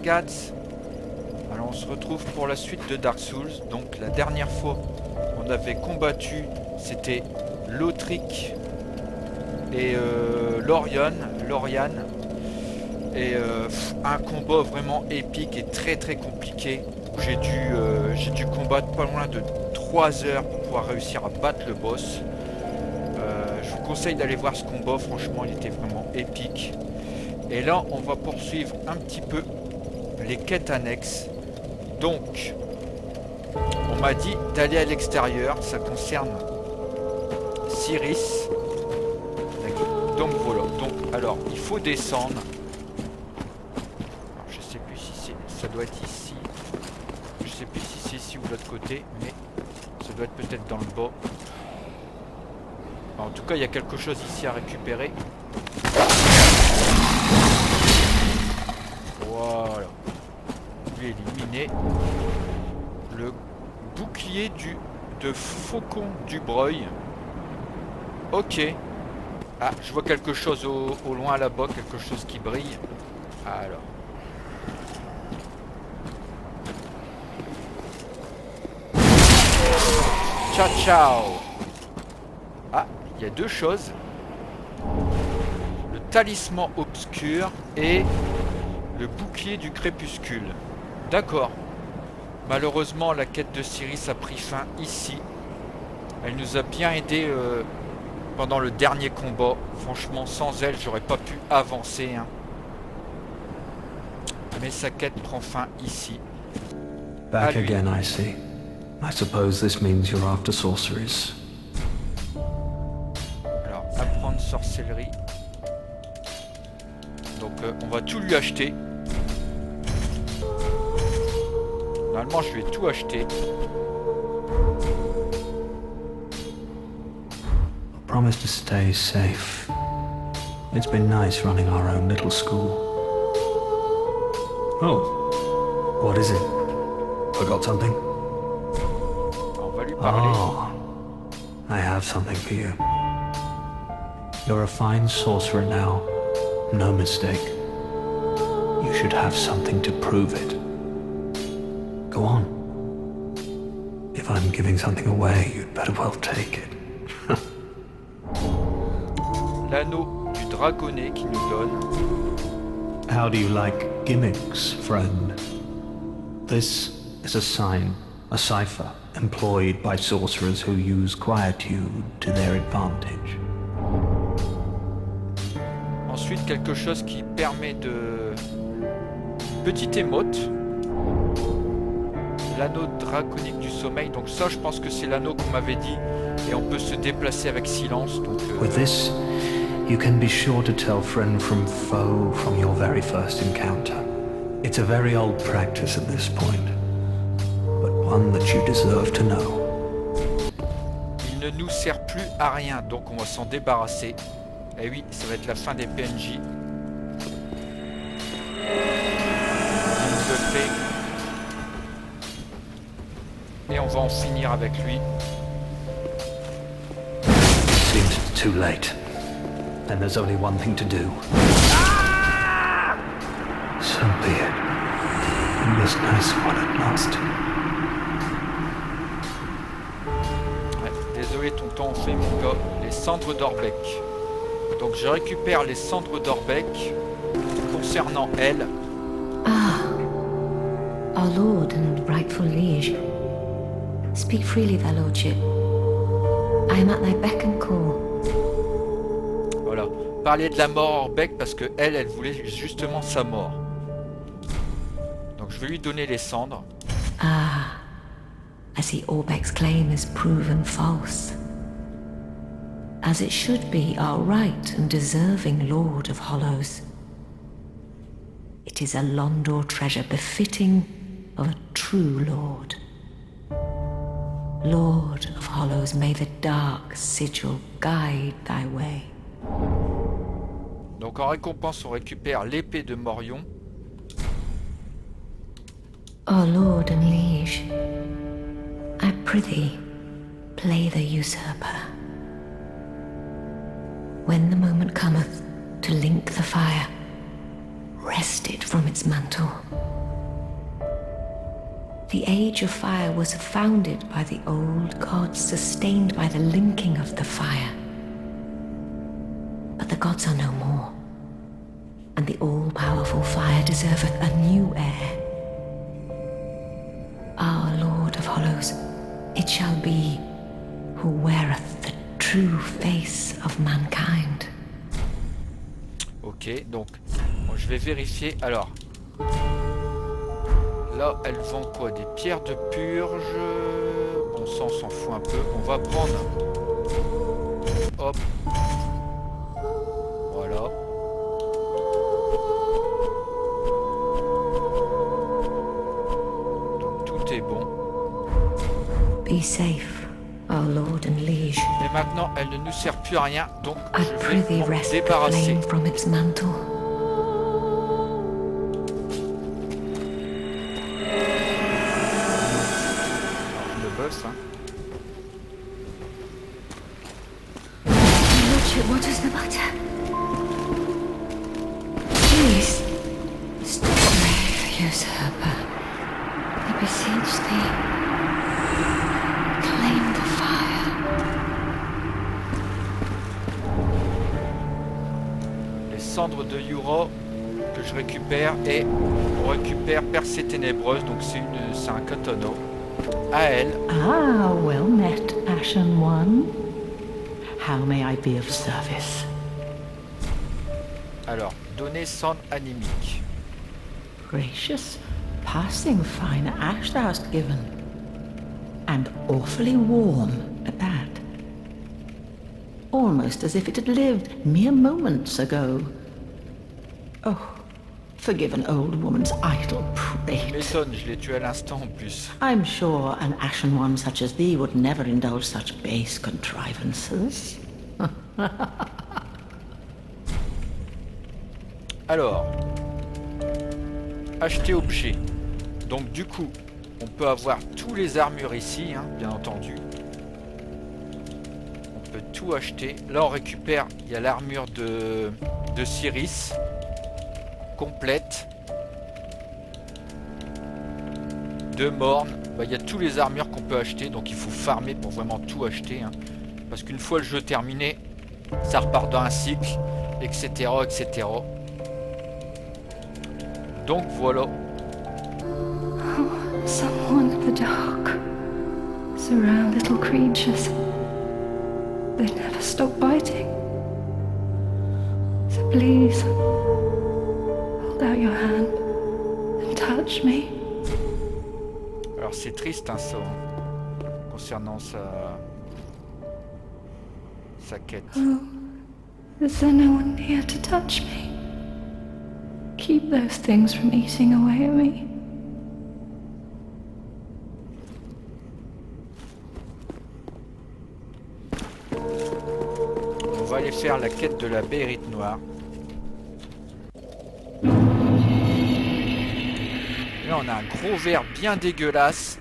ragazzi. Alors on se retrouve pour la suite de Dark Souls. Donc la dernière fois on avait combattu, c'était Lothric et Lorian. Et un combat vraiment épique et très très compliqué. J'ai dû combattre pas loin de 3 heures pour pouvoir réussir à battre le boss. Je vous conseille d'aller voir ce combat, franchement il était vraiment épique. Et là on va poursuivre un petit peu les quêtes annexes. Donc on m'a dit d'aller à l'extérieur, ça concerne Cyrus. Donc voilà, donc alors il faut descendre. Alors, je sais plus si c'est, ça doit être ici. Je sais plus si c'est ici ou de l'autre côté, mais ça doit être peut-être dans le bas. En tout cas, il y a quelque chose ici à récupérer. Voilà. Lui éliminé. Le bouclier de Faucon du Breuil. Ok. Ah, je vois quelque chose au loin là-bas, quelque chose qui brille. Alors. Ciao, ciao. Ah, il y a deux choses. Le talisman obscur et le bouclier du crépuscule. D'accord. Malheureusement, la quête de Cyrus a pris fin ici. Elle nous a bien aidé pendant le dernier combat. Franchement, sans elle, j'aurais pas pu avancer. Hein. Mais sa quête prend fin ici. Back again, I see. I suppose this means you're after sorceries. Alors, apprendre sorcellerie. Donc, on va tout lui acheter. Normalement, je vais tout acheter. Promise to stay safe. It's been nice running our own little school. Oh, what is it? Forgot something? On va lui parler. Oh, I have something for you. You're a fine sorcerer now. No mistake. You should have something to prove it. Go on. If I'm giving something away, you'd better well take it. L'anneau du dragonnet qui nous donne. How do you like gimmicks, friend? This is a sign, a cipher, employed by sorcerers who use quietude to their advantage. Ensuite, quelque chose qui permet de... Petite émote. L'anneau draconique du sommeil. Donc ça, je pense que c'est l'anneau qu'on m'avait dit. Et on peut se déplacer avec silence. Donc, With this, you can be sure to tell friend from foe from your very first encounter. It's a very old practice at this point, but one that you deserve to know. il ne nous sert plus à rien. Donc on va s'en débarrasser. Et oui, ça va être la fin des PNJ. On le fait. Et on va en finir avec lui. Seems too late. And there's only one thing to do. So be it. You this nice one at last. Ouais, désolé tonton, on fait mon gars. Les cendres d'Orbeck. Donc je récupère les cendres d'Orbeck. Concernant elle. Ah, our lord and rightful liege. Speak freely, thy lordship. I am at thy beck and call. Voilà. Parler de la mort Orbeck parce que elle voulait justement sa mort. Donc je vais lui donner les cendres. Ah, I see Orbeck's claim is proven false. As it should be our right and deserving Lord of Hollows. It is a Londor treasure befitting of a true Lord. Lord of Hollows, may the dark sigil guide thy way. Donc en récompense, on récupère l'épée de Morion. O Lord and Liege, I prithee, play the usurper. When the moment cometh to link the fire, wrest it from its mantle. The Age of Fire was founded by the old gods, sustained by the linking of the fire. But the gods are no more, and the all-powerful fire deserveth a new heir. Our Lord of Hollows, it shall be, who weareth the true face of mankind. Ok, donc bon, je vais vérifier. Alors, là, elle vend quoi? Des pierres de purge. Bon, ça, on s'en fout un peu. On va prendre. Hop. Voilà. Donc, tout est bon. Be safe, our Lord and Liege. Et maintenant, elle ne nous sert plus à rien. Donc, I je vais prithee m'en wrest the débarrasser. flame from its mantle. Le boss, hein. Lordship, what is the matter? Please, stop me, usurper. I beseech thee, claim the fire. Les cendres de Yura que je récupère et on récupère Percée Ténébreuse, donc c'est un katana. À elle. Ah, well met, Ashen One. How may I be of service? Alors, donner cendre anémique. Gracious, passing fine ash thou hast given. And awfully warm at that. Almost as if it had lived mere moments ago. Oh, forgive an old woman's idle prate. M'étonne, je l'ai tué à l'instant en plus. I'm sure an Ashen One such as thee would never indulge such base contrivances. Alors, acheter objet. Donc du coup, on peut avoir tous les armures ici, hein, bien entendu. On peut tout acheter. Là, on récupère, il y a l'armure de Cyrus, complète. De Morne, bah, il y a tous les armures qu'on peut acheter, donc il faut farmer pour vraiment tout acheter. Hein. Parce qu'une fois le jeu terminé, ça repart dans un cycle, etc. etc. Donc voilà. Someone in the dark. Surround little creatures. They never stop biting. So please, hold out your hand and touch me. Alors c'est triste hein, ça, hein, concernant sa quête. Oh, is there no one here to touch me? Keep those things from eating away at me. On va aller faire la quête de la Béryte noire. Là on a un gros ver bien dégueulasse.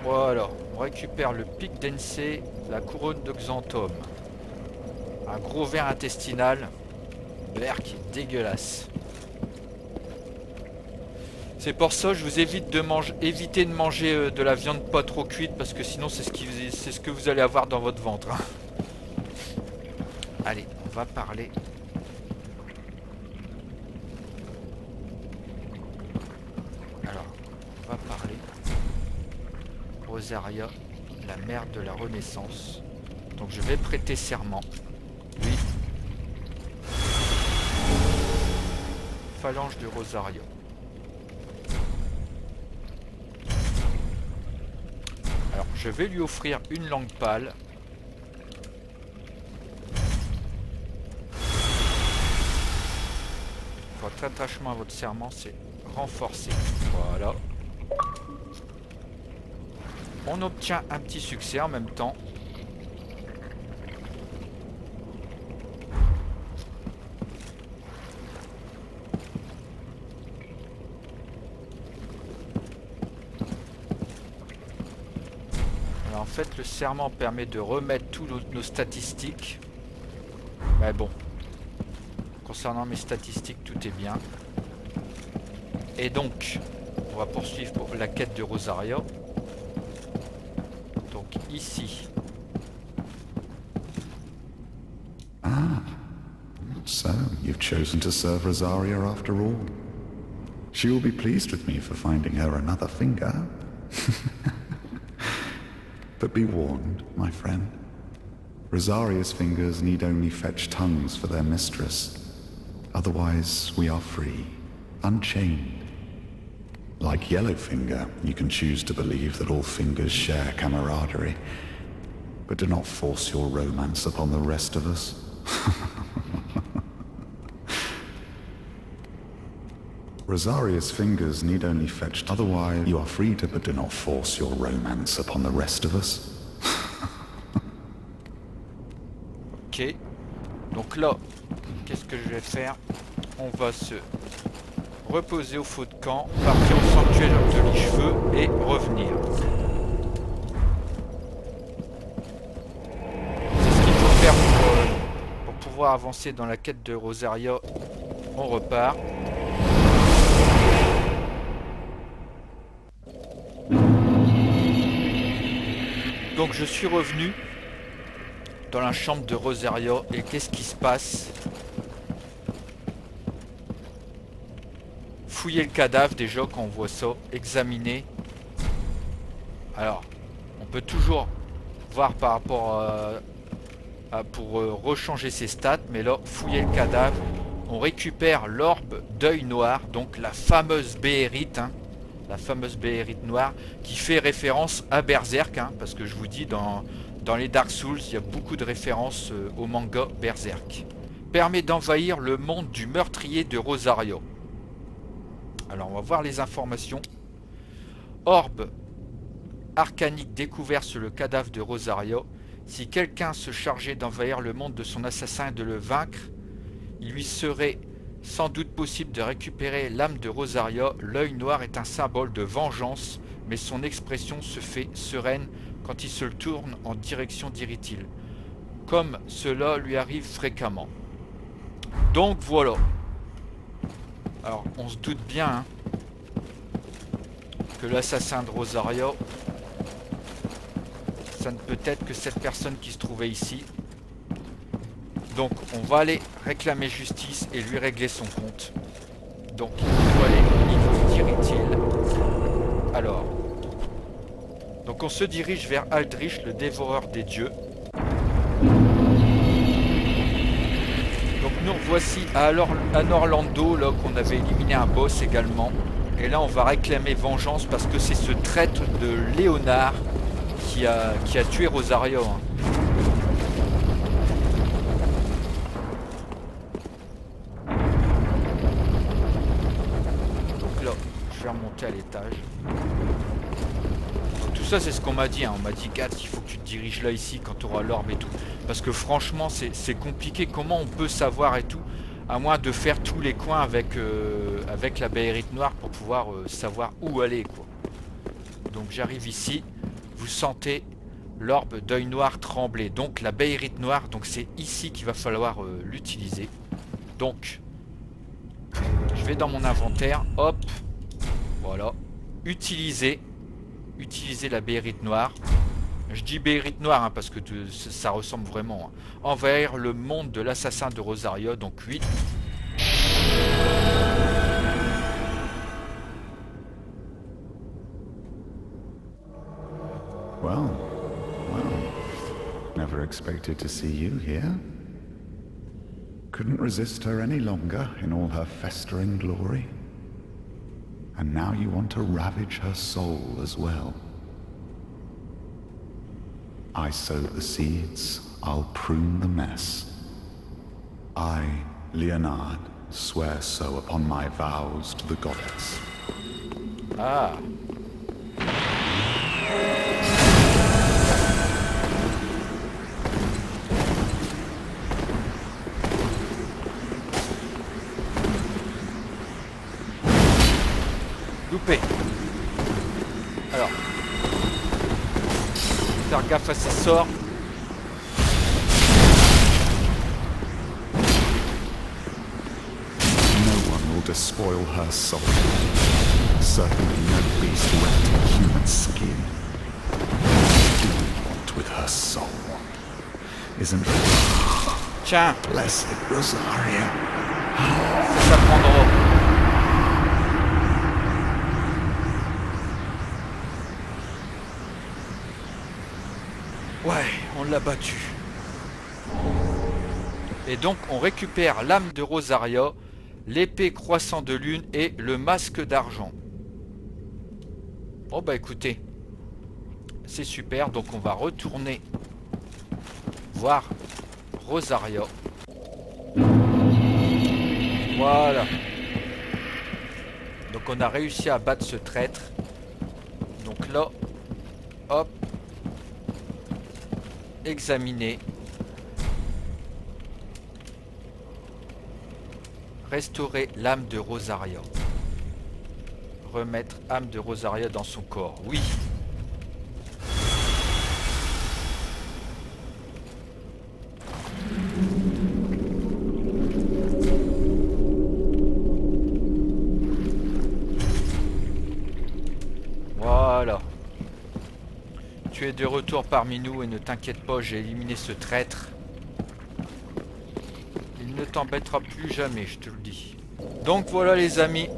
Voilà, on récupère le pic d'Ensei, la couronne de Xanthome. Un gros ver intestinal, ver qui est dégueulasse. C'est pour ça que je vous évite de évitez de manger de la viande pas trop cuite parce que sinon c'est ce que vous allez avoir dans votre ventre. Hein. Allez, on va parler. Alors, on va parler. Rosaria, la mère de la Renaissance. Donc je vais prêter serment. Oui. Phalange de Rosaria. Alors je vais lui offrir une langue pâle. Votre attachement à votre serment, c'est renforcé. Voilà. On obtient un petit succès en même temps. Alors en fait, le serment permet de remettre tous nos statistiques. Mais bon, concernant mes statistiques, tout est bien. Et donc, on va poursuivre pour la quête de Rosario. Donc ici. So, you've chosen to serve Rosaria after all. She will be pleased with me for finding her another finger. But be warned, my friend. Rosaria's fingers need only fetch tongues for their mistress. Otherwise, we are free, unchained. Like Yellowfinger, you can choose to believe that all fingers share camaraderie. But do not force your romance upon the rest of us. Rosaria's fingers need only fetch. Otherwise, you are free to, but do not force your romance upon the rest of us. Ok. Donc là, qu'est-ce que je vais faire? On va se reposer au faux de camp, partir au sanctuaire de l'Icheveux et revenir. C'est ce qu'il faut faire pour pouvoir avancer dans la quête de Rosaria. On repart. Donc je suis revenu dans la chambre de Rosaria et qu'est-ce qui se passe? Fouiller le cadavre déjà quand on voit ça, examiner. Alors, on peut toujours voir par rapport pour rechanger ses stats, mais là, fouiller le cadavre, on récupère l'orbe d'œil noir, donc la fameuse béhérite, hein, la fameuse béhérite noire, qui fait référence à Berserk, hein, parce que je vous dis, dans les Dark Souls, il y a beaucoup de références au manga Berserk. Permet d'envahir le monde du meurtrier de Rosaria. Alors, on va voir les informations. Orbe arcanique découvert sur le cadavre de Rosaria. Si quelqu'un se chargeait d'envahir le monde de son assassin et de le vaincre, il lui serait sans doute possible de récupérer l'âme de Rosaria. L'œil noir est un symbole de vengeance, mais son expression se fait sereine quand il se tourne en direction d'Iritil, comme cela lui arrive fréquemment. Donc voilà. Alors on se doute bien hein, que l'assassin de Rosaria, ça ne peut être que cette personne qui se trouvait ici. Donc on va aller réclamer justice et lui régler son compte. Donc il faut aller au niveau d'Iritil. Alors, donc on se dirige vers Aldrich, le dévoreur des dieux. Donc nous voici à Norlando, là qu'on avait éliminé un boss également. Et là on va réclamer vengeance parce que c'est ce traître de Léonard qui a tué Rosaria. Hein. Donc là, je vais remonter à l'étage. Tout ça c'est ce qu'on m'a dit, hein. On m'a dit Gat, il faut que tu te diriges là ici quand tu auras l'orbe et tout. Parce que franchement c'est compliqué, comment on peut savoir et tout, à moins de faire tous les coins avec la béhérite noire pour pouvoir savoir où aller quoi. Donc j'arrive ici, vous sentez l'orbe d'œil noir trembler, donc la béhérite noire, donc c'est ici qu'il va falloir l'utiliser. Donc je vais dans mon inventaire, hop, voilà, utiliser la béhérite noire. Je dis béhérite noire hein, parce que ça ressemble vraiment. Hein. Envahir le monde de l'assassin de Rosaria, donc 8. Well, never expected to see you here. Couldn't resist her any longer in all her festering glory. And now you want to ravage her soul as well. I sow the seeds, I'll prune the mess. I, Leonard, swear so upon my vows to the goddess. Ah. Loupé. Alors. Faire gaffe à ses sorts. No one will to spoil her soul. Certainly no beast wrapped in human skin. What do we want with her soul? Isn't it? Tiens, Blessed Rosaria. ça prendra. Ouais, on l'a battu. Et donc on récupère l'âme de Rosaria, l'épée croissant de lune et le masque d'argent. Oh bah écoutez, c'est super, donc on va retourner voir Rosaria. Voilà. Donc on a réussi à battre ce traître. Donc là, hop, examiner. Restaurer l'âme de Rosaria. Remettre âme de Rosaria dans son corps. Oui. Voilà. Tu es de retour parmi nous et ne t'inquiète pas, j'ai éliminé ce traître. Il ne t'embêtera plus jamais, je te le dis. Donc voilà les amis,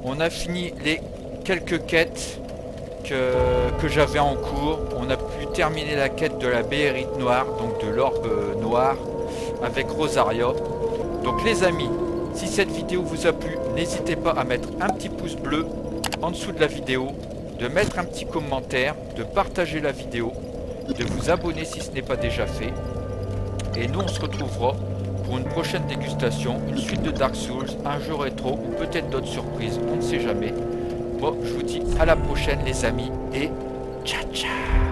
on a fini les quelques quêtes que j'avais en cours. On a pu terminer la quête de la Béhérite noire, donc de l'orbe noir, avec Rosaria. Donc les amis, si cette vidéo vous a plu, n'hésitez pas à mettre un petit pouce bleu en dessous de la vidéo, de mettre un petit commentaire, de partager la vidéo, de vous abonner si ce n'est pas déjà fait. Et nous on se retrouvera pour une prochaine dégustation, une suite de Dark Souls, un jeu rétro ou peut-être d'autres surprises, on ne sait jamais. Bon, je vous dis à la prochaine les amis et ciao ciao.